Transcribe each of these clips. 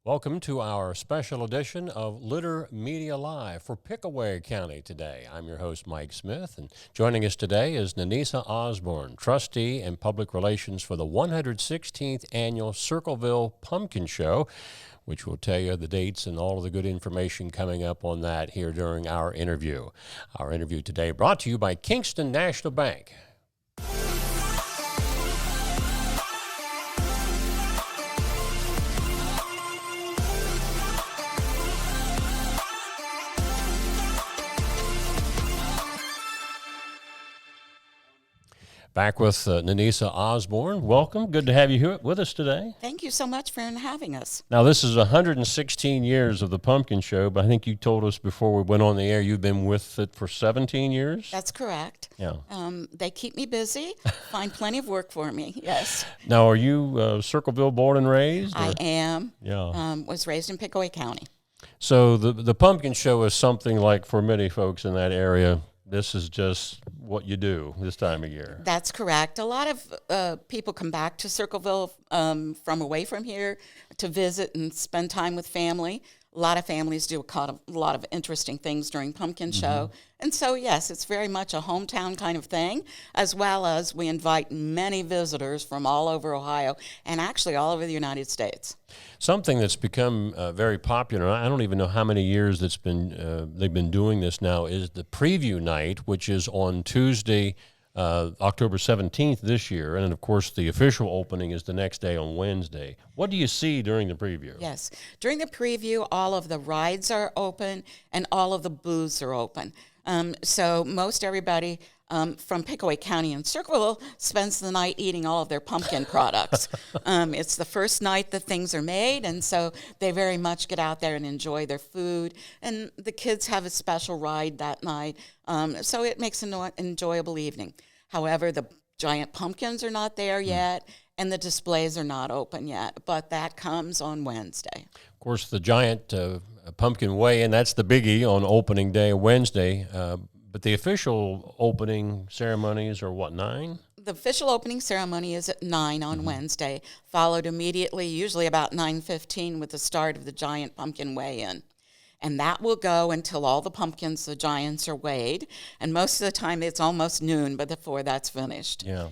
Welcome to our special edition of Litter Media Live for Pickaway County today. I'm your host, Mike Smith, and joining us today is Nanisa Osborn, trustee and public relations for the 116th annual Circleville Pumpkin Show, which will tell you the dates and all of the good information coming up on that here during our interview. Our interview today brought to you by Kingston National Bank. Back with Nanisa Osborn. Welcome. Good to have you here with us today. Thank you so much for having us. Now, this is 116 years of the Pumpkin Show, but I think you told us before we went on the air you've been with it for 17 years? That's correct. Yeah. They keep me busy, find plenty of work for me, yes. Now, are you Circleville born and raised? I am. Yeah. Was raised in Pickaway County. So the Pumpkin Show is something like, for many folks in that area, this is just what you do this time of year. That's correct. A lot of people come back to Circleville from away from here to visit and spend time with family. A lot of families do a lot of interesting things during Pumpkin Show. And so, yes, it's very much a hometown kind of thing, as well as we invite many visitors from all over Ohio and actually all over the United States. Something that's become very popular, and I don't even know how many years they've been doing this now, is the preview night, which is on Tuesday, October 17th this year, and of course the official opening is the next day on Wednesday. What do you see during the preview? Yes. During the preview, all of the rides are open and all of the booths are open. So most everybody from Pickaway County and Circleville spends the night eating all of their pumpkin products. It's the first night that things are made, and so they very much get out there and enjoy their food. And the kids have a special ride that night, so it makes an enjoyable evening. However, the giant pumpkins are not there yet, and the displays are not open yet, but that comes on Wednesday. Of course, the giant pumpkin weigh-in, that's the biggie on opening day, Wednesday. But the official opening ceremonies are what, 9? The official opening ceremony is at 9 on Wednesday, followed immediately, usually about 9:15, with the start of the giant pumpkin weigh-in. And that will go until all the pumpkins, the giants, are weighed. And most of the time it's almost noon before that's finished. Yeah.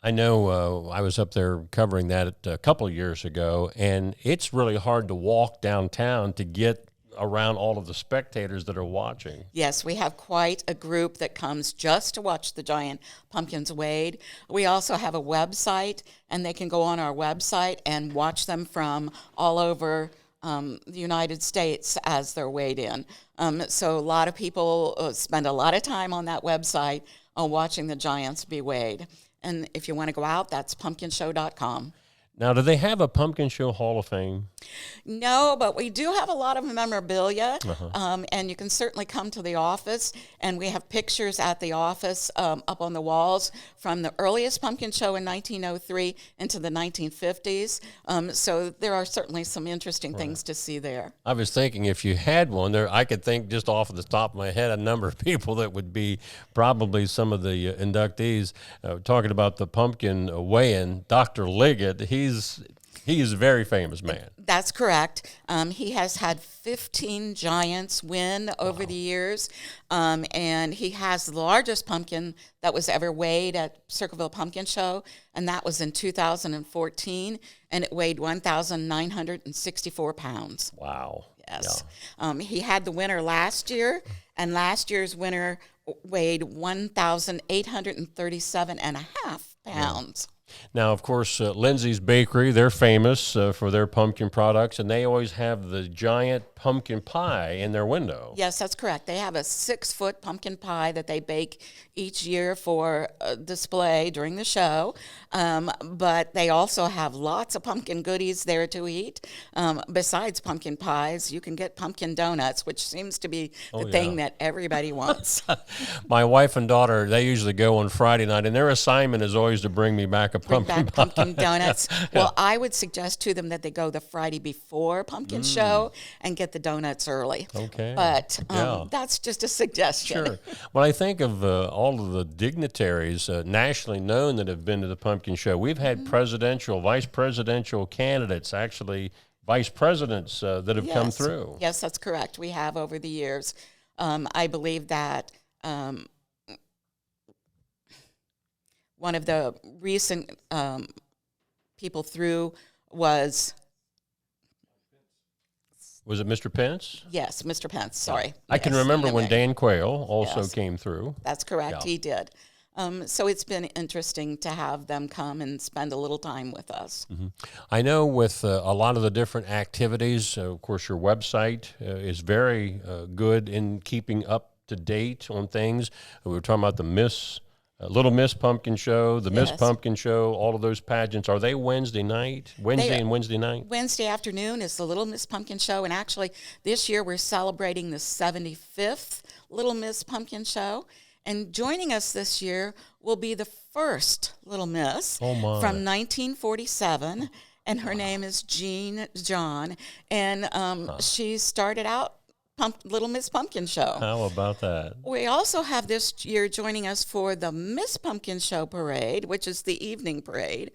I know I was up there covering that a couple of years ago, and it's really hard to walk downtown to get around all of the spectators that are watching. Yes, we have quite a group that comes just to watch the giant pumpkins weighed. We also have a website, and they can go on our website and watch them from all over the United States as they're weighed in. So a lot of people spend a lot of time on that website watching the giants be weighed. And if you want to go out, that's pumpkinshow.com. Now, do they have a Pumpkin Show Hall of Fame? No, but we do have a lot of memorabilia, and you can certainly come to the office, and we have pictures at the office up on the walls from the earliest Pumpkin Show in 1903 into the 1950s, so there are certainly some interesting things to see there. I was thinking if you had one there, I could think just off of the top of my head a number of people that would be probably some of the inductees. Talking about the pumpkin weigh-in, Dr. Liggett, he is a very famous man. That's correct. He has had 15 giants win over the years, and he has the largest pumpkin that was ever weighed at Circleville Pumpkin Show, and that was in 2014, and it weighed 1,964 pounds. Wow. Yes. Yeah. He had the winner last year, and last year's winner weighed 1,837 and a half pounds. Yeah. Now, of course, Lindsay's Bakery, they're famous for their pumpkin products, and they always have the giant pumpkin pie in their window. Yes, that's correct. They have a 6-foot pumpkin pie that they bake each year for display during the show, but they also have lots of pumpkin goodies there to eat. Besides pumpkin pies, you can get pumpkin donuts, which seems to be the thing that everybody wants. My wife and daughter, they usually go on Friday night, and their assignment is always to bring me back a pumpkin donuts. Well, I would suggest to them that they go the Friday before Pumpkin Show and get the donuts early. Okay. But that's just a suggestion. Sure. When I think of all of the dignitaries nationally known that have been to the Pumpkin Show, we've had presidential, vice presidential candidates actually vice presidents that have come Yes. through. Yes, that's correct. We have over the years. I believe that one of the recent people through was, Was it Mr. Pence? yes, Mr. Pence. Sorry. I can Yes, remember when anyway. Dan Quayle also Yes. came through. That's correct. Yeah. He did. So it's been interesting to have them come and spend a little time with us. I know with a lot of the different activities, of course, your website is very good in keeping up to date on things. We were talking about the Little Miss Pumpkin Show, the Miss Yes. Pumpkin Show, all of those pageants. Are they Wednesday night? Wednesday and Wednesday night? Wednesday afternoon is the Little Miss Pumpkin Show, and actually this year we're celebrating the 75th Little Miss Pumpkin Show. And joining us this year will be the first Little Miss Oh, my. from 1947, and her name is Jean John, and she started out Little Miss Pumpkin Show. How about that? We also have this year joining us for the Miss Pumpkin Show Parade, which is the evening parade.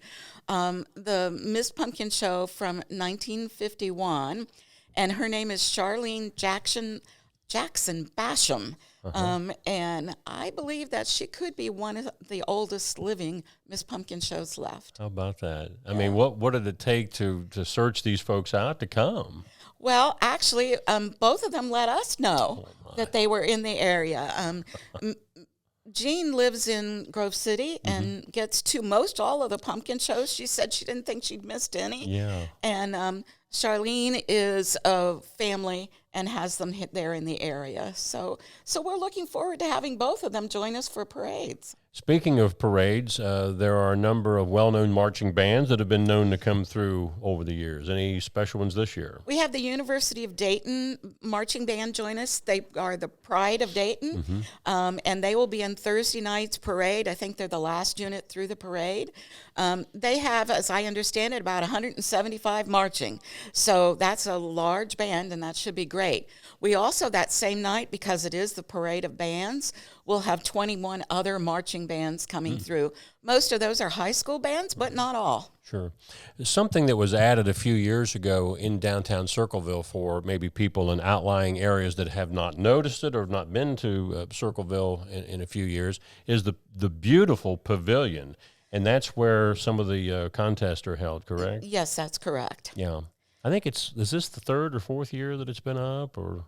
The Miss Pumpkin Show from 1951, and her name is Charlene Jackson Basham. And I believe that she could be one of the oldest living Miss Pumpkin shows left. How about that? I mean, what did it take to search these folks out to come? Well, actually, both of them let us know that they were in the area. Jean lives in Grove City and gets to most all of the pumpkin shows. She said she didn't think she'd missed any. Yeah. And Charlene is a family and has them there in the area. So we're looking forward to having both of them join us for parades. Speaking of parades, there are a number of well-known marching bands that have been known to come through over the years. Any special ones this year? We have the University of Dayton marching band join us. They are the Pride of Dayton, and they will be in Thursday night's parade. I think they're the last unit through the parade. They have, as I understand it, about 175 marching. So that's a large band, and that should be great. We also, that same night, because it is the Parade of Bands, we'll have 21 other marching bands coming through. Most of those are high school bands, but not all. Sure. Something that was added a few years ago in downtown Circleville for maybe people in outlying areas that have not noticed it or have not been to Circleville in a few years is the beautiful pavilion. And that's where some of the contests are held, correct? Yes, that's correct. Yeah. I think is this the third or fourth year that it's been up, or?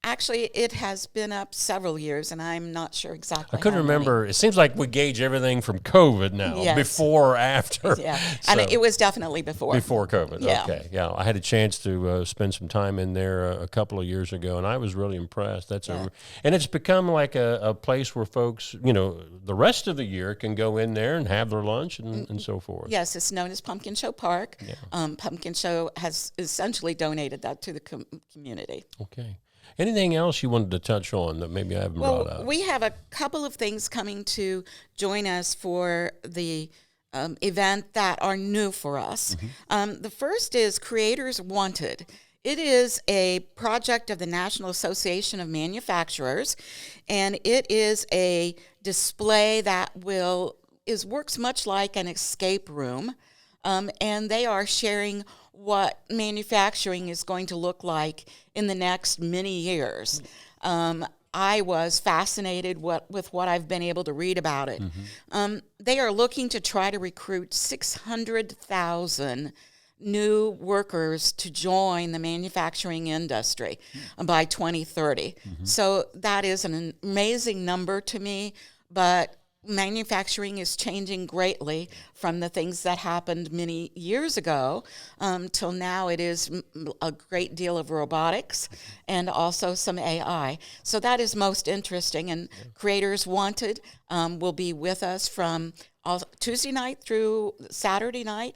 Actually, it has been up several years, and I'm not sure exactly. I couldn't how many. remember. It seems like we gauge everything from COVID now, Yes. before or after. Yeah, So, and it was definitely before. before COVID. Yeah. Okay, yeah. I had a chance to spend some time in there a couple of years ago, and I was really impressed. Yeah. And it's become like a place where folks, the rest of the year can go in there and have their lunch and so forth. Yes, it's known as Pumpkin Show Park. Pumpkin Show has essentially donated that to the community. Okay. Anything else you wanted to touch on that maybe I haven't brought up? We have a couple of things coming to join us for the event that are new for us. The first is Creators Wanted. It is a project of the National Association of Manufacturers, and it is a display that works much like an escape room, and they are sharing what manufacturing is going to look like in the next many years. I was fascinated with what I've been able to read about it. They are looking to try to recruit 600,000 new workers to join the manufacturing industry by 2030. So that is an amazing number to me, but manufacturing is changing greatly from the things that happened many years ago till now. It is a great deal of robotics and also some AI. So that is most interesting. And Creators Wanted will be with us from Tuesday night through Saturday night.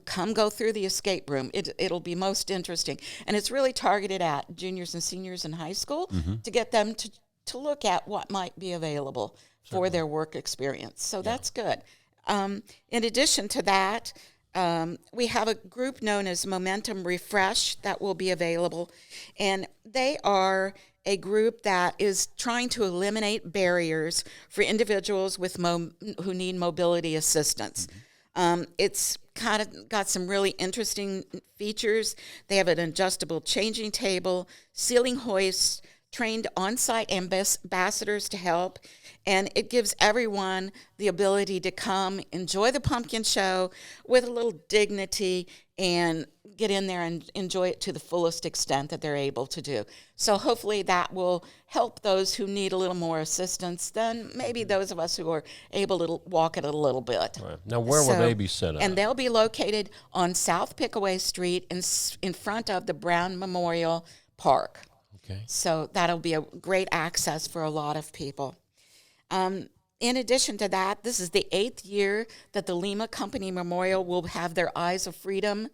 Come go through the escape room. It'll be most interesting. And it's really targeted at juniors and seniors in high school to get them to look at what might be available for their work experience. So that's good. In addition to that, we have a group known as Momentum Refresh that will be available. And they are a group that is trying to eliminate barriers for individuals with who need mobility assistance. It's kind of got some really interesting features. They have an adjustable changing table, ceiling hoists, trained on-site ambassadors to help, and it gives everyone the ability to come enjoy the pumpkin show with a little dignity and get in there and enjoy it to the fullest extent that they're able to do. So hopefully that will help those who need a little more assistance than maybe those of us who are able to walk it a little bit. Right. Now, where will they be set up? And they'll be located on South Pickaway Street in front of the Brown Memorial Park. Okay. So that'll be a great access for a lot of people. In addition to that, this is the 8th year that the Lima Company Memorial will have their Eyes of Freedom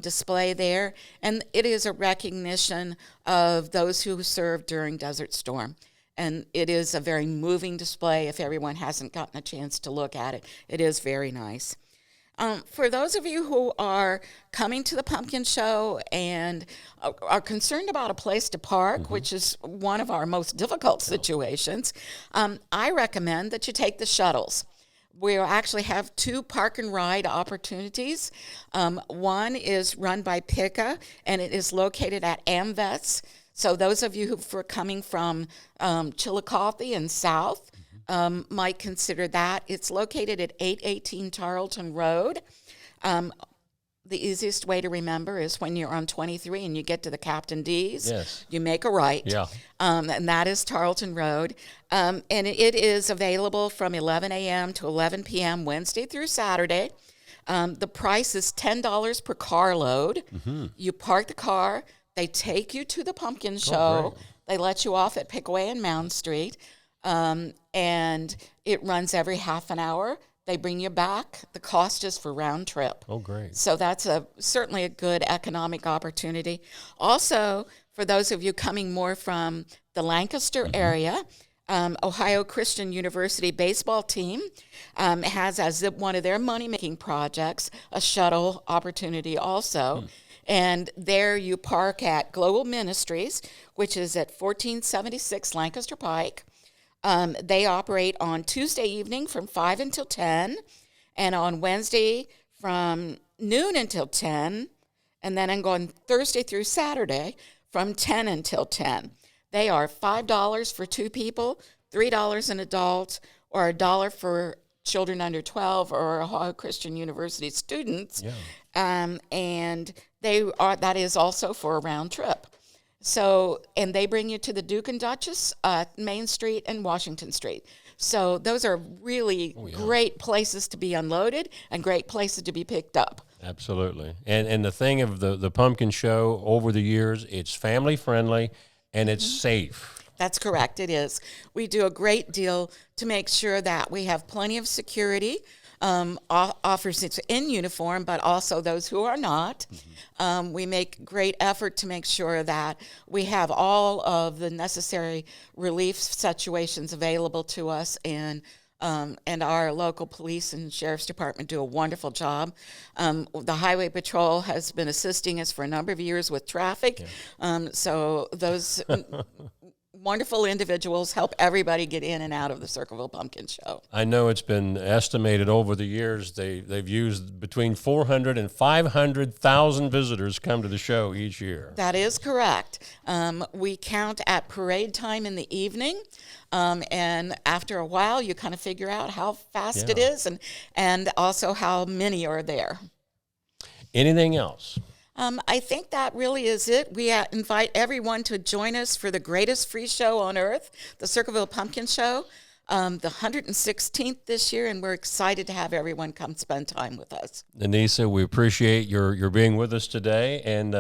display there, and it is a recognition of those who served during Desert Storm. And it is a very moving display. If everyone hasn't gotten a chance to look at it, it is very nice. For those of you who are coming to the pumpkin show and are concerned about a place to park, which is one of our most difficult situations, I recommend that you take the shuttles. We actually have 2 park and ride opportunities. One is run by PICA, and it is located at AmVets. So those of you who are coming from Chillicothe and south, might consider that. It's located at 818 Tarleton Road. The easiest way to remember is when you're on 23 and you get to the Captain D's, Yes. you make a right, and that is Tarleton Road. And it is available from 11 a.m. to 11 p.m. Wednesday through Saturday. The price is $10 per carload. You park the car, they take you to the pumpkin show, great. they let you off at Pickaway and Mound Street. And it runs every half an hour. They bring you back. The cost is for round trip. Oh, great. So that's certainly a good economic opportunity. Also, for those of you coming more from the Lancaster area, Ohio Christian University baseball team has as one of their money-making projects a shuttle opportunity also. And there you park at Global Ministries, which is at 1476 Lancaster Pike. They operate on Tuesday evening from 5 until 10, and on Wednesday from noon until 10, and then I'm going Thursday through Saturday from 10 until 10. They are $5 for 2 people, $3 an adult, or $1 for children under 12 or Ohio Christian University students. And that is also for a round trip. So, and they bring you to the Duke and Duchess, Main Street and Washington Street. So those are really great places to be unloaded and great places to be picked up. Absolutely. And the thing of the pumpkin show over the years, it's family friendly and it's safe. That's correct, it is. We do a great deal to make sure that we have plenty of security, officers in uniform, but also those who are not. We make great effort to make sure that we have all of the necessary relief situations available to us, and our local police and sheriff's department do a wonderful job. The highway patrol has been assisting us for a number of years with traffic, so those wonderful individuals help everybody get in and out of the Circleville Pumpkin Show. I know it's been estimated over the years they've used between 400 and 500,000 visitors come to the show each year. That is correct. We count at parade time in the evening, and after a while you kind of figure out how fast it is and also how many are there. Anything else? I think that really is it. We invite everyone to join us for the greatest free show on earth, the Circleville Pumpkin Show, the 116th this year, and we're excited to have everyone come spend time with us. Nanisa, we appreciate your being with us today, and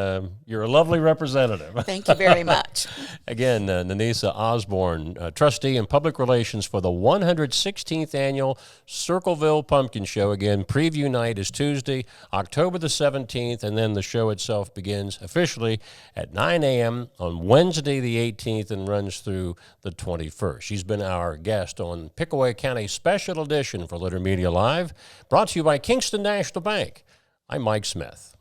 you're a lovely representative. Thank you very much. Again, Nanisa Osborn, trustee in public relations for the 116th annual Circleville Pumpkin Show. Again, preview night is Tuesday, October the 17th, and then the show itself begins officially at 9 a.m. on Wednesday the 18th and runs through the 21st. She's been our guest on Pickaway County Special Edition for Litter Media Live, brought to you by Kingston National Bank. I'm Mike Smith.